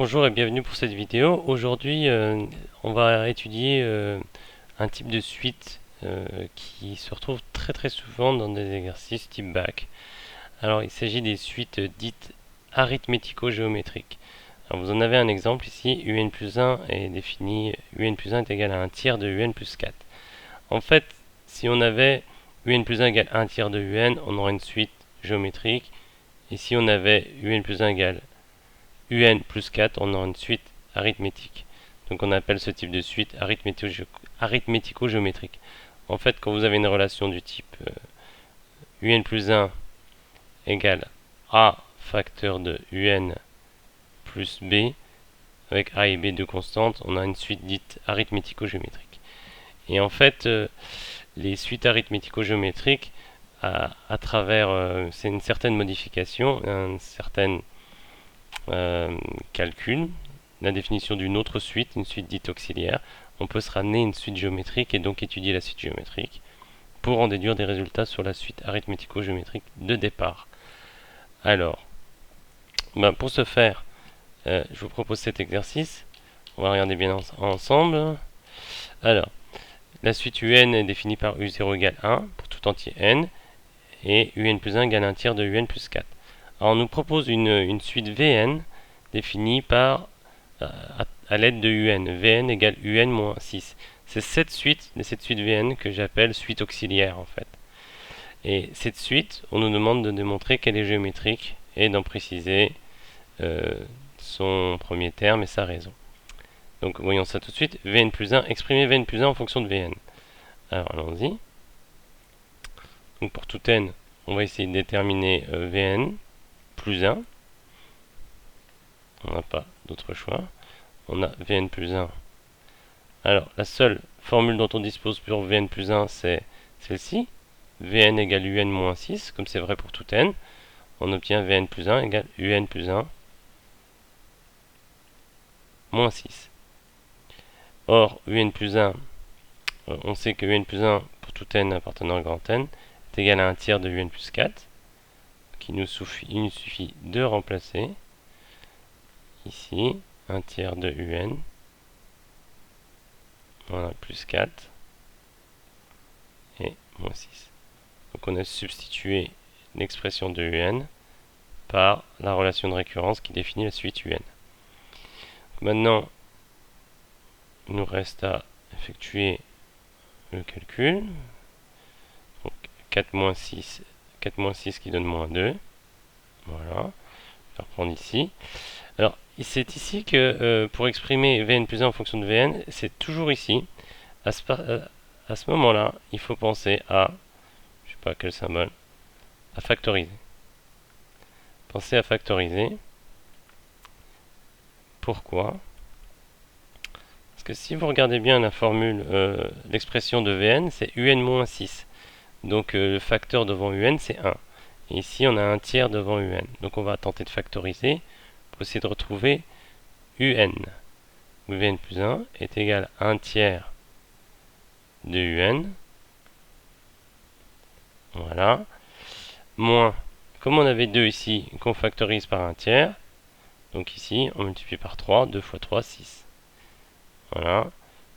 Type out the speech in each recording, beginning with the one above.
Bonjour et bienvenue pour cette vidéo. Aujourd'hui, on va étudier un type de suite qui se retrouve très souvent dans des exercices type bac. Alors, il s'agit des suites dites arithmético-géométriques. Alors, vous en avez un exemple ici. UN plus 1 est défini, UN plus 1 est égal à un tiers de UN plus 4. En fait, si on avait UN plus 1 égale 1 tiers de UN, on aurait une suite géométrique. Et si on avait UN plus 1 égale UN plus 4, on a une suite arithmétique. Donc on appelle ce type de suite arithmético-géométrique. En fait, quand vous avez une relation du type UN plus 1 égale A facteur de UN plus B, avec A et B deux constantes, on a une suite dite arithmético-géométrique. Et en fait, les suites arithmético-géométriques, à travers c'est une certaine modification, un certain calcul, la définition d'une autre suite, une suite dite auxiliaire, on peut se ramener une suite géométrique et donc étudier la suite géométrique pour en déduire des résultats sur la suite arithmético-géométrique de départ. Alors, pour ce faire, je vous propose cet exercice. On va regarder bien ensemble. Alors, la suite UN est définie par U0 égale 1 pour tout entier n et UN plus 1 égale 1 tiers de UN plus 4. Alors, on nous propose une suite VN définie par à l'aide de UN. Vn égale Un moins 6. C'est cette suite Vn que j'appelle suite auxiliaire en fait. Et cette suite, on nous demande de démontrer qu'elle est géométrique et d'en préciser son premier terme et sa raison. Donc voyons ça tout de suite. Vn plus 1, exprimer Vn plus 1 en fonction de Vn. Alors allons-y. Donc pour tout n, on va essayer de déterminer Vn plus 1. On n'a pas d'autre choix. On a Vn plus 1. Alors, la seule formule dont on dispose pour Vn plus 1, c'est celle-ci. Vn égale Un moins 6, comme c'est vrai pour tout n. On obtient Vn plus 1 égale Un plus 1 moins 6. Or, Un plus 1, on sait que Un plus 1 pour tout n appartenant à grand n est égal à un tiers de Un plus 4. Il nous suffit de remplacer ici un tiers de Un. Voilà, plus 4 et moins 6. Donc on a substitué l'expression de Un par la relation de récurrence qui définit la suite UN. Maintenant, il nous reste à effectuer le calcul. Donc 4 moins 6 qui donne moins 2. Voilà. Je vais reprendre ici. Alors, c'est ici que pour exprimer Vn plus 1 en fonction de Vn, c'est toujours ici. À ce moment-là, il faut penser à, je sais pas quel symbole, à factoriser. Pensez à factoriser. Pourquoi? Parce que si vous regardez bien la formule, l'expression de Vn, c'est Un-6. Donc le facteur devant Un, c'est 1. Et ici, on a un tiers devant Un. Donc on va tenter de factoriser pour essayer de retrouver Un. Vn plus 1 est égal à 1 tiers de Un. Voilà. Moins, comme on avait 2 ici, qu'on factorise par un tiers. Donc ici, on multiplie par 3. 2 fois 3, 6. Voilà.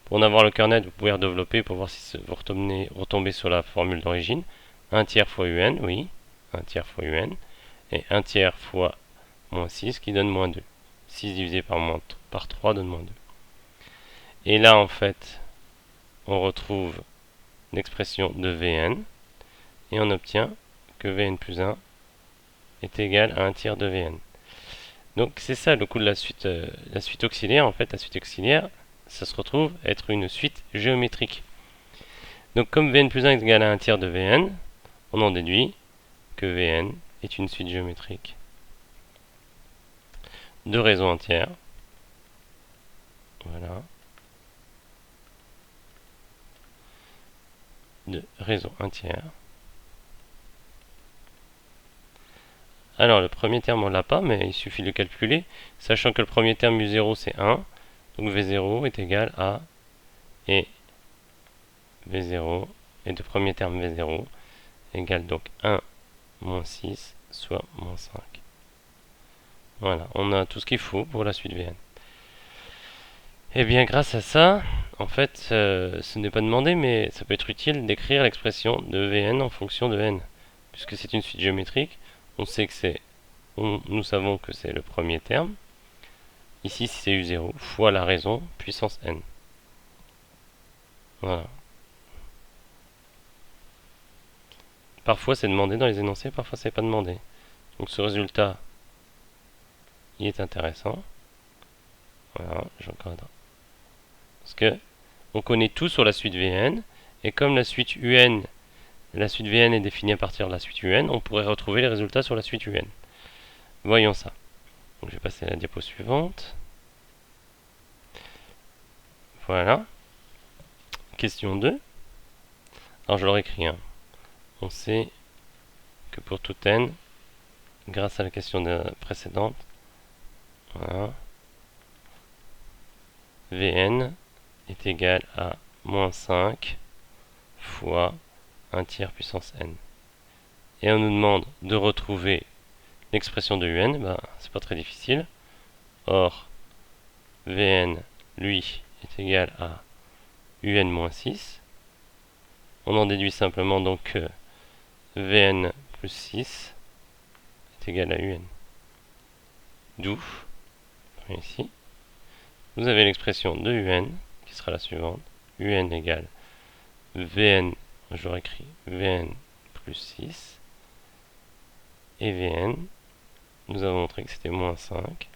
Pour en avoir le cœur net, vous pouvez redévelopper pour voir si vous retombez sur la formule d'origine. 1 tiers fois Un, oui. 1 tiers fois Un. Et 1 tiers fois moins 6 qui donne moins 2. 6 divisé par 3 donne moins 2. Et là, en fait, on retrouve l'expression de Vn. Et on obtient que Vn plus 1 est égal à 1 tiers de Vn. Donc c'est ça le coup de la suite auxiliaire. En fait, la suite auxiliaire, ça se retrouve être une suite géométrique. Donc comme Vn plus 1 est égal à 1 tiers de Vn, on en déduit que Vn est une suite géométrique de raisons entières. Voilà. De raisons entières. Alors le premier terme on l'a pas, mais il suffit de le calculer, sachant que le premier terme U0 c'est 1, donc V0 est égal à et V0, et le premier terme V0 égale donc 1 moins 6, soit moins 5. Voilà, on a tout ce qu'il faut pour la suite Vn. Et bien grâce à ça, en fait, ce n'est pas demandé, mais ça peut être utile d'écrire l'expression de Vn en fonction de n. Puisque c'est une suite géométrique, on sait que nous savons que c'est le premier terme. Ici, c'est U0 fois la raison puissance n. Voilà. Parfois c'est demandé dans les énoncés, parfois c'est pas demandé. Donc ce résultat, il est intéressant. Voilà, j'encadre. Parce que on connaît tout sur la suite Vn, et comme la suite Un, la suite Vn est définie à partir de la suite Un, on pourrait retrouver les résultats sur la suite Un. Voyons ça. Donc je vais passer à la diapo suivante. Voilà. Question 2. Alors je leur écris. On sait que pour tout n, grâce à la question précédente, voilà, Vn est égal à moins 5 fois 1 tiers puissance n. Et on nous demande de retrouver l'expression de Un, ben, c'est pas très difficile. Or, Vn, lui, est égal à Un moins 6. On en déduit simplement donc que Vn plus 6 est égal à Un. D'où, ici, vous avez l'expression de Un, qui sera la suivante. Un égale Vn, j'aurais écrit Vn plus 6. Et Vn, nous avons montré que c'était moins 5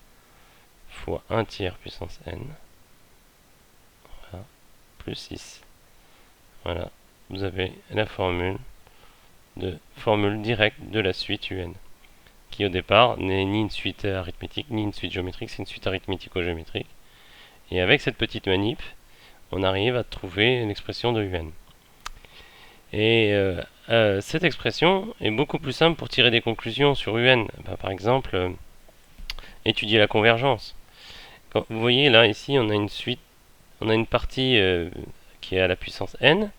fois 1 tiers puissance n, voilà, plus 6. Voilà, vous avez la formule directe de la suite Un, qui au départ n'est ni une suite arithmétique ni une suite géométrique, c'est une suite arithmético-géométrique. Et avec cette petite manip, on arrive à trouver l'expression de Un. Et cette expression est beaucoup plus simple pour tirer des conclusions sur Un. Par exemple, étudier la convergence. Vous voyez là, ici, on a une suite, on a une partie qui est à la puissance n,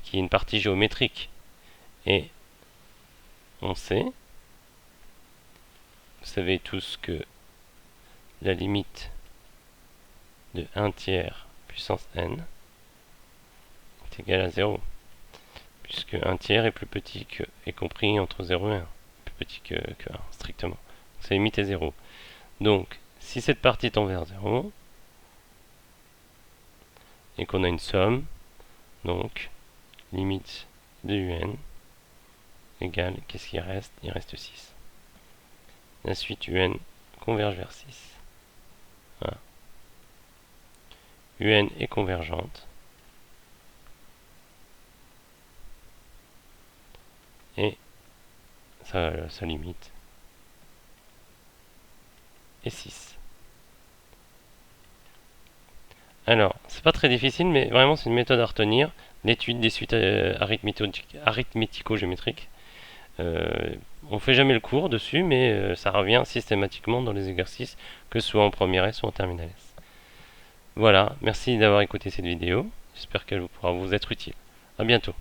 qui est une partie géométrique. Et on sait, vous savez tous que la limite de 1 tiers puissance n est égale à 0. Puisque 1 tiers est plus petit que, est compris entre 0 et 1. Plus petit que 1, strictement. Sa limite est 0. Donc, si cette partie tend vers 0, et qu'on a une somme, donc, limite de Un égale, qu'est-ce qui reste? Il reste 6. La suite Un converge vers 6. Voilà. Un est convergente. Et sa limite est 6. Alors, c'est pas très difficile, mais vraiment c'est une méthode à retenir, l'étude des suites arithmético-géométriques. On fait jamais le cours dessus, mais ça revient systématiquement dans les exercices, que ce soit en première S ou en terminale S. Voilà, merci d'avoir écouté cette vidéo, j'espère qu'elle pourra vous être utile. A bientôt.